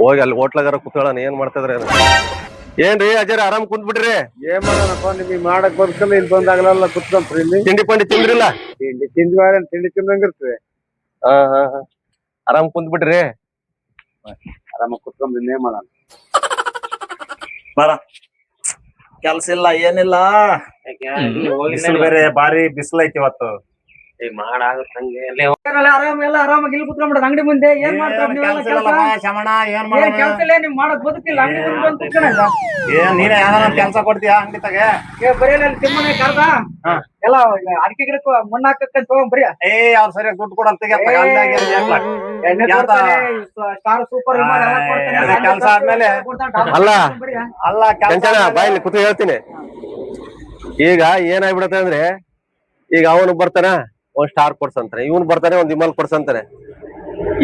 ಹೋಗಿ ಅಲ್ಲಿ ಹೋಟ್ಲಾಗಾರ ಕುತ್ಕೊಳ್ಳೋಣ ಏನ್ ಮಾಡ್ತಿದ್ರಿ ಏನ್ರಿ ಅಜರ್ ಆರಾಮ್ ಕುಂತ್ ಬಿಡ್ರಿ. ಏನ್ ಮಾಡೋಣಪ್ಪ ನಿಮಗೆ ಮಾಡಕ್ ಬದುಕಲ್ಲ ಇಲ್ಲಿ ಬಂದಾಗಲೆಲ್ಲ ಕುತ್ಕೊಂಡ್ರಿ ಇಲ್ಲಿ ತಿಂಡಿ ಪಂಡಿ ತಿಂದ್ರಿಲ್ಲ? ತಿಂಡಿ ತಿಂದಂಗಿರ್ತದೆ. ಹಾ ಹಾ ಹಾ ಆರಾಮ್ ಕುಂತ್ ಬಿಡ್ರಿ. ಆರಾಮ ಕುತ್ಕೊಂಡ್ರಿ ಏನ್ ಮಾಡೋಣ. ಬರ ಕೆಲ್ಸ ಇಲ್ಲ ಏನಿಲ್ಲ. ಬಿಸಿಲು ಬೇರೆ ಬಾರಿ ಬಿಸಿಲು ಐತಿ ಇವತ್ತು. ಆರಾಮ್ ಎಲ್ಲ ಆರಾಮಾಗಿ ಇಲ್ಲಿ ಕುತ್ಕೊಂಡ್ಬಿಡೋದು ಅಂಗಡಿ ಮುಂದೆ. ಏನ್ ಮಾಡ್ತಾರ ಶಮಣ ಏನ್ ಕೆಲ್ಸ ಇಲ್ಲ, ನಿಮ್ ಮಾಡಕ್ ಬದುಕಿಲ್ಲ. ಅಂಗಡಿ ಮುಂದೆ ಬಂದು ಕುತ್ಕೊಳ್ಳ. ಏನ್ ನೀನೇ ಯಾವ್ದಾರ ಕೆಲ್ಸ ಕೊಡ್ತೀಯಾ ಅಂಗಡಿ ತಗೆ? ಬರೀ ತಿಮ್ಮನೆ ಕರ್ದ ಎಲ್ಲ ಅಡಿಕೆ ಗಿಡಕ್ಕೆ ಮಣ್ಣು ಹಾಕಕ್ ತಗೊಂಡ್ ಬರೀ. ಅವ್ರ ಸರಿಯಾಗಿ ದುಡ್ಡು ಕೊಡಂತ ಸ್ಟಾರ್ ಸೂಪರ್ ಕೆಲ್ಸ ಆದ್ಮೇಲೆ ಅಲ್ಲ ಅಲ್ಲ ಬಾಯಲ್ಲಿ ಕೂತು ಹೇಳ್ತೀನಿ. ಈಗ ಏನಾಗ್ಬಿಡತ್ತೆ ಅಂದ್ರೆ, ಈಗ ಅವನು ಬರ್ತಾನ ಒಂದ್ ಸ್ಟಾರ್ ಕೊಡ್ಸಂತಾನೆ, ಇವನು ಬರ್ತಾನೆ ಒಂದ್ ವಿಮಲ್ ಕೊಡ್ಸಂತಾನೆ,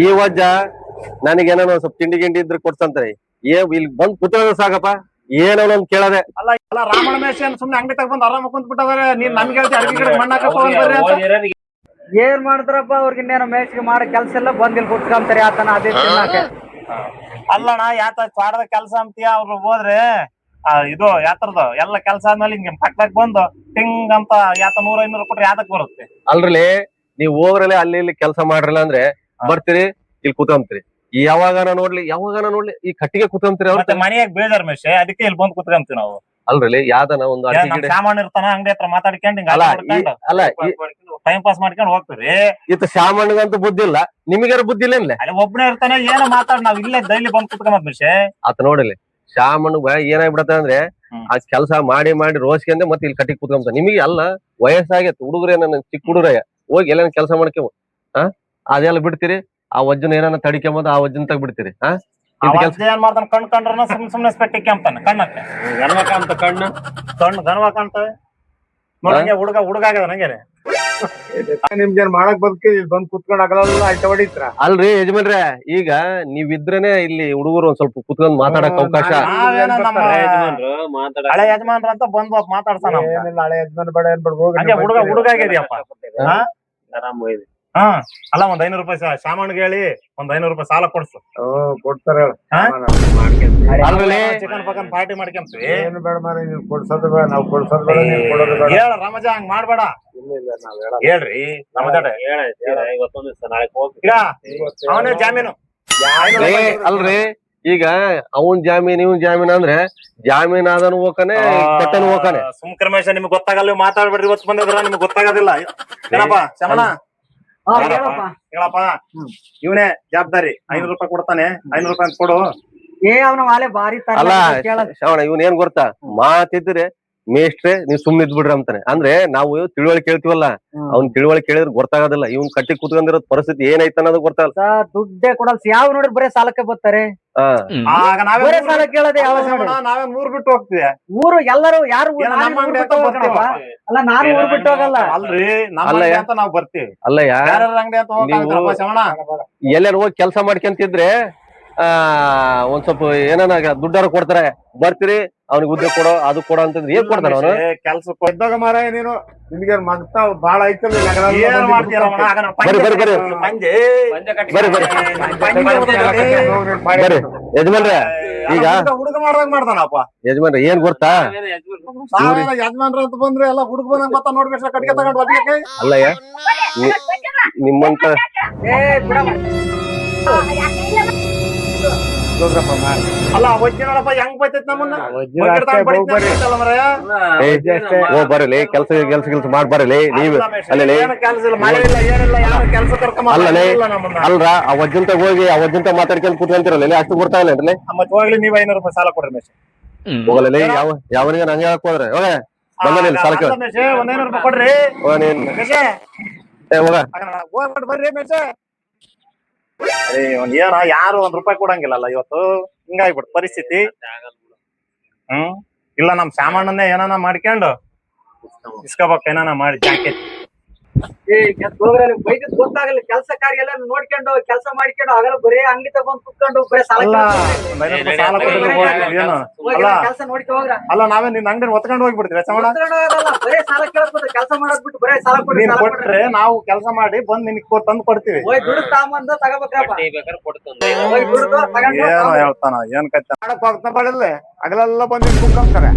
ಈ ವಜ್ಜ ನನಗೇನೋ ಸ್ವಲ್ಪ ತಿಂಡಿ ಗಿಂಡಿ ಇದ್ರೆ ಕೊಡ್ಸಂತಾರೆ. ಇಲ್ಲಿ ಬಂದ್ ಕೂತ್ಕೊಳ್ಳೋದು ಸಾಕಪ್ಪ, ಏನೋ ಒಂದ್ ಕೇಳದೆ. ಅಲ್ಲ ಎಲ್ಲ ರಾಮಣ ಮೇಷ ಸುಮ್ನೆ ಅಂಗಡಿ ತಗೊಂಡ್ ಆರಾಮ ಕುಂತ್ ಬಿಟ್ಟದಾರೆ. ನೀನ್ ನನ್ಗೆ ಹೇಳ್ತಿ ಅಡಿಗೆ ಗಿಡ ಮಣ್ಣ ಹಾಕಿ ಏನ್ ಮಾಡ್ತಾರಪ್ಪ? ಅವ್ರಿಗೆ ಇನ್ನೇನೋ ಮೇಸಿಗೆ ಮಾಡೋ ಕೆಲ್ಸ ಎಲ್ಲ ಬಂದ್ ಇಲ್ಲಿ ಕುತ್ಕೊಂತಾರೆ. ಆತನ ಅದೇ ಅಲ್ಲಣ್ಣ ಯಾತ ತ್ವಾಟದ ಕೆಲ್ಸ ಅಂತೀಯ? ಅವ್ರು ಹೋದ್ರೆ ಇದು ಯಾತ್ರದ ಎಲ್ಲ ಕೆಲ್ಸ ಆದ್ಮೇಲೆ ಹಿಂಗೆ ಪಕ್ಕದಾಗ ಬಂದು ಟಿಂಗ್ ಅಂತ ಯಾತ 100-500 ಕೊಟ್ರೆ ಯಾತಕ್ ಬರುತ್ತೆ? ಅಲ್ರಲ್ಲಿ ನೀವ್ ಹೋಗ್ರಲ್ಲ ಅಲ್ಲಿ ಇಲ್ಲಿ ಕೆಲಸ ಮಾಡ್ರಲ್ಲ ಅಂದ್ರೆ ಬರ್ತೀರಿ, ಇಲ್ಲಿ ಕುತ್ಕೊಂತೀರಿ. ಯಾವಾಗನ ನೋಡ್ಲಿ ಈ ಕಟ್ಟಿಗೆ ಕುತ್ಕೊಂತೀರಿ. ಮತ್ತೆ ಮನೆಯಾಗ ಬೇಜಾರ್ ಮೇಷೆ, ಅದಕ್ಕೆ ಇಲ್ಲಿ ಬಂದ್ ಕುತ್ಕೊಂತೀವಿ ನಾವು. ಅಲ್ರಲ್ಲಿ ಯಾವ್ದನ ಒಂದು ಸಾಮಾನ್ ಇರ್ತಾನ ಅಂಗಡಿ ಹತ್ರ ಮಾತಾಡ್ಕೊಂಡು ಅಲ್ಲ ಟೈಮ್ ಪಾಸ್ ಮಾಡ್ಕೊಂಡು ಹೋಗ್ತೀರಿ. ಇತ್ತು ಶಾಮಣ್ಣಗಂತೂ ಬುದ್ಧಿ ಇಲ್ಲ, ನಿಮಗಾರ ಬುದ್ಧಿ ಇಲ್ಲ. ಅಲ್ಲಿ ಒಬ್ಬನೇ ಇರ್ತಾನೆ, ಏನೋ ಮಾತಾಡ್ ನಾವ್ ಇಲ್ಲೇ ಡೈಲಿ ಬಂದ್ ಕುತ್ಕೊಂಡ್ ಮೇಷೆ. ಆತ ನೋಡಿಲಿ ಶಾಮಣ್ಣ ಏನಾಗ್ಬಿಡತ್ತ ಅಂದ್ರೆ, ಆ ಕೆಲ್ಸ ಮಾಡಿ ರೋಸ್ಕೊಂಡೆ ಮತ್ತೆ ಇಲ್ಲಿ ಕಟ್ಟಿಗೆ ಕುತ್ಕೊಂತ. ನಿಮಗೆ ಅಲ್ಲ ವಯಸ್ಸಾಗೈತೆ, ಹುಡುಗರೇ ನನ್ನ ಚಿಕ್ಕ ಹುಡುಗರಯ್ಯ, ಹೋಗಿ ಎಲ್ಲ ಕೆಲಸ ಮಾಡ್ಕೇವು. ಅದೆಲ್ಲ ಬಿಡ್ತೀರಿ, ಆ ವಜ್ಜನ ಏನಾನ ತಡಿಕೊಂಬಂದು ಆ ವಜ್ಜನ್ ತಗ ಬಿಡ್ತೀರಿ. ಏನ್ ಮಾಡ್ತಾನ? ಕಣ್ ಕಂಡ್ರ ಸುಮ್ನೆ ಸ್ಪೆಟ್ಟಿಗೆ ಅಂತಾನೆ ಕಣ್ಣಕ್ಕೆ ಗಣವಾಕ ಅಂತ ಕಣ್ಣು ಗಣವಾಕ ಅಂತವೆ ನೋಡಂಗೆ ಹುಡುಗ ಆಗ್ಯದ ನಂಗೆ. ನಿಮ್ಗೇನ್ ಮಾಡಕ್ ಬದುಕಿ ಬಂದ್ ಕುತ್ಕೊಂಡ್ ಆಗಲ್ಲ ಆಯ್ತ ಹೊಡಿತ್ರ. ಅಲ್ರಿ ಯಜಮಾನ್ರೆ, ಈಗ ನೀವಿದ್ರೇನೆ ಇಲ್ಲಿ ಹುಡುಗರು ಒಂದ್ ಸ್ವಲ್ಪ ಕುತ್ಕೊಂಡ್ ಮಾತಾಡಕ್ ಅವಕಾಶ. ಹಳೆ ಯಜಮಾನ್ರ ಅಂತ ಬಂದ್ ಮಾತಾಡ್ತಾನ. ಹಳೆ ಯಜಮಾನ್ ಬೇಡ ಏನ್ ಹುಡುಗ ಆಗಿದೆಯಪ್ಪ. ಅಲ್ಲ ಒಂದ್ 500 ರೂಪಾಯಿ ಸಾಮಾನ್ಗೆ ಹೇಳಿ ಒಂದ್ 500 ರೂಪಾಯಿ ಸಾಲ ಕೊಡ್ಸು. ಕೊಡ್ತಾರೆ. ಚಿಕನ್ ಪಕನ್ ಪಾರ್ಟಿ ಮಾಡ್ಕೊಂತೀವಿ. ಏನು ಬೇಡ ಮಾರ, ಕೊಡ್ಸೋದು ಬೇಡ, ನಾವ್ ಕೊಡ್ಸೋದು ಬೇಡ, ನೀವ್ ಕೊಡೋದು ಬೇಡ. ಹೇಳ ರಮಜ, ಹಂಗ್ ಮಾಡ್ಬೇಡ. ಹೇಳ್ರಿ ರಮಜ, ಈಗ ಅವನೇ ಜಾಮೀನು. ಅಲ್ರಿ ಈಗ ಅವನ್ ಜಾಮೀನ್ ಅಂದ್ರೆ ಜಾಮೀನ್ ಆದನು ಹೋಗ್ತಾನೆ, ಕೊಟ್ಟನು ಹೋಗ್ತಾನೆ. ಸುಮ್ಕ್ರಮೇಶ ನಿಮ್ಗೆ ಗೊತ್ತಾಗಲ್ಲ, ಮಾತಾಡ್ಬೇಡ್ರಿ. ಇವತ್ತು ಬಂದಿದ್ರ ನಿಮ್ಗೆ ಗೊತ್ತಾಗೋದಿಲ್ಲ. ಏನಪ್ಪ ಶಮಣ ಹೇಳಪ್ಪ, ಇವನೇ ಜವಾಬ್ದಾರಿ. 500 ರೂಪಾಯಿ ಕೊಡ್ತಾನೆ, 500 ರೂಪಾಯಿ ಅಂತ ಕೊಡು. ಅವನ ಮಾಲೆ ಬಾರಿ ಅಲ್ಲ ಶ್ರವಣ, ಇವನ್ ಏನ್ ಗೊತ್ತಾ, ಮಾತಿದ್ರೆ ಮೇಷ್ಟ್ರೆ ನೀವ್ ಸುಮ್ನೆ ಇದ್ ಬಿಡ್ರಿ ಅಂತಾನೆ. ಅಂದ್ರೆ ನಾವು ತಿಳುವಳಿಕೆ ಕೇಳ್ತೀವಲ್ಲ, ಅವ್ನ್ ತಿಳುವಳಿಕೆ ಕೇಳಿದ್ರೆ ಗೊತ್ತಾಗೋದಿಲ್ಲ. ಇವ್ನ್ ಕಟ್ಟಿ ಕುತ್ಕೊಂಡಿರೋ ಪರಿಸ್ಥಿತಿ ಏನೈತೆ ಅನ್ನೋದು ಗೊತ್ತಾಗಲ್ಲ. ದುಡ್ಡೇ ಕೊಡಲ್, ಯಾವ ನೋಡಿದ್ರೆ ಬರೇ ಸಾಲಕ್ಕೆ ಬರ್ತಾರೆ. ಸಾಲ ಕೇಳದೆ ನಾವೇ ಊರ್ ಬಿಟ್ಟು ಹೋಗ್ತೀವಿ. ಊರು ಎಲ್ಲರೂ ಯಾರು ಅಲ್ಲ, ನಾನು ಊರ್ ಬಿಟ್ಟು ಹೋಗಲ್ಲ. ಅಲ್ರಿ ನಮ್ಮ ಅಂತ ನಾವ್ ಬರ್ತೀವಿ. ಅಲ್ಲಯ್ಯ, ಅಂಗಡಿ ಅಂತ ಹೋಗಲ್ಲ ಶಮಣ. ಎಲ್ಲಾರು ಹೋಗಿ ಕೆಲಸ ಮಾಡ್ಕೊಂತಿದ್ರೆ ಒಂದ್ ಸ್ವಲ್ಪ ಏನಾನ ದುಡ್ಡಾರ ಕೊಡ್ತಾರೆ, ಬರ್ತೀರಿ ಅವ್ನಿಗೆ ಉದ್ಯೋಗ ಕೊಡೋ ಅದು ಕೊಡೋ ಅಂತಂದ್ರೆ ಏನ್ ಕೊಡ್ತಾನ ಅವನು? ಕೆಲ್ಸ ಇದ್ದಾಗ ಮಾರ ನೀನು ನಿನ್ಗೆ ಮಗ್ತಾ ಬಾಳ ಐತಲ್ಲ. ಏನ್ ಮಾಡ್ತೀರ? ಬರ್ರಿ ಯಜಮಾನ್ರೆ, ಈಗ ಹುಡುಗ ಮಾಡ್ದಂಗ್ ಮಾಡ್ತಾನಪ್ಪ ಯಜಮಾನ್ರೆ. ಏನ್ ಗೊತ್ತಾ, ಯಜಮಾನ್ರ ಅಂತ ಬಂದ್ರೆ ಎಲ್ಲ ಹುಡುಗ ಬಂದಂಗ್ ಗೊತ್ತಾ ನೋಡ್ಬೇಕು. ಕಟ್ಗೆ ತಗೊಂಡು ಬರ್ಲಿಕ್ಕೆ ಅಲ್ಲಯ್ಯ, ನಿಮ್ಮಂತ ಅಲ್ಲ ಒಜ್ಜೆ ನೋಡಪ್ಪ ಹೆಂಗ್ ಬೈತೈತ್ ನಮ್ಮನ್ನ. ಬರಲಿ ಕೆಲ್ಸ ಮಾಡ್ ಬರಲಿ ನೀವು. ಅಲ್ರ ಆ ವಜ್ಜಂತ ಹೋಗಿ ಆ ವಜ್ಜಂತ ಮಾತಾಡ್ಕೊಂಡ್ ಕೂತ್ಕೊಂತಿರಲ್ಲ, ಅಷ್ಟು ಬರ್ತಾ ಇಲ್ಲ ಅಂದ್ರೆ ಮತ್ತೆ ಹೋಗ್ಲಿ. ನೀವು 500 ರೂಪಾಯಿ ಸಾಲ ಕೊಡ್ರಿ ಮೇಷ. ಹೋಗಲ್ಲ ಯಾವನಿಗೆ ನಂಗೆ ಹೇಳಕ್ ಹೋದ್ರೆ ಬಂದ ಸಾಲ ಕೇಳ. 500 ರೂಪಾಯಿ ಕೊಡ್ರಿ ಹೋಗ್ಬಿಟ್ಟು ಬರ್ರಿ ಮೇಷ. ಏನ ಯಾರು 1 ರೂಪಾಯಿ ಕೊಡಂಗಿಲ್ಲಲ್ಲ ಇವತ್ತು. ಹಿಂಗಾಗ್ಬಿಟ್ಟು ಪರಿಸ್ಥಿತಿ. ಇಲ್ಲ ನಮ್ ಸಾಮಾನನ್ನೇ ಏನಾನ ಮಾಡ್ಕೊಂಡು ಇಸ್ಕೋಬೇಕು, ಏನಾನ ಮಾಡಿ ಜಾಕೆಟ್ ಬೈದಿದ್ ಗೊತ್ತಾಗಲ್ಲ ಕೆಲಸ ಕಾರ್ಯ ಎಲ್ಲ ನೋಡ್ಕೊಂಡು ಕೆಲಸ ಮಾಡ್ಕೊಂಡು ಆಗಲ್ಲ ಬರೇ ಅಂಗಡಿ ತಗೊಂಡ್ ಕುತ್ಕೊಂಡು ಬರೇ ಸಾಲ ಅಲ್ಲ ಸಾಲ ಕೊಟ್ಟಿದ್ರೆ ಏನು ಅಲ್ಲ ಕೆಲಸ ನೋಡ್ಕೊ ಹೋಗ್ರ ಅಲ್ಲ ನಾವೇ ನಿನ್ ಅಂಗಡಿ ಒತ್ಕೊಂಡು ಹೋಗ್ಬಿಡ್ತೀವಿ ಚಮಣ ಬರೇ ಸಾಲ ಕೇಳ್ಬೋದು ಕೆಲಸ ಮಾಡಕ್ ಬಿಟ್ಟು ಬರೇ ಸಾಲ ಕೊಡಿ ನೀನ್ ಕೊಟ್ರೆ ನಾವು ಕೆಲಸ ಮಾಡಿ ಬಂದ್ ನಿನಗ್ ತಂದು ಕೊಡ್ತೀವಿ ಹೋಗಿ ದುಡ್ಡು ತಾಂಬಂದು ತಗೋಬೇಕ್ರಪ್ಪ ಹೋಗಿ ದುಡ್ಡು ತಗೊಂಡು ಏನೋ ಹೇಳ್ತಾನ ಏನ್ ಕತ್ತ ಮಾಡಕ್ ಪಡಿಲ್ಲ ಹಗಲೆಲ್ಲ ಬಂದು ಕುತ್ಕೊಂತಾರೆ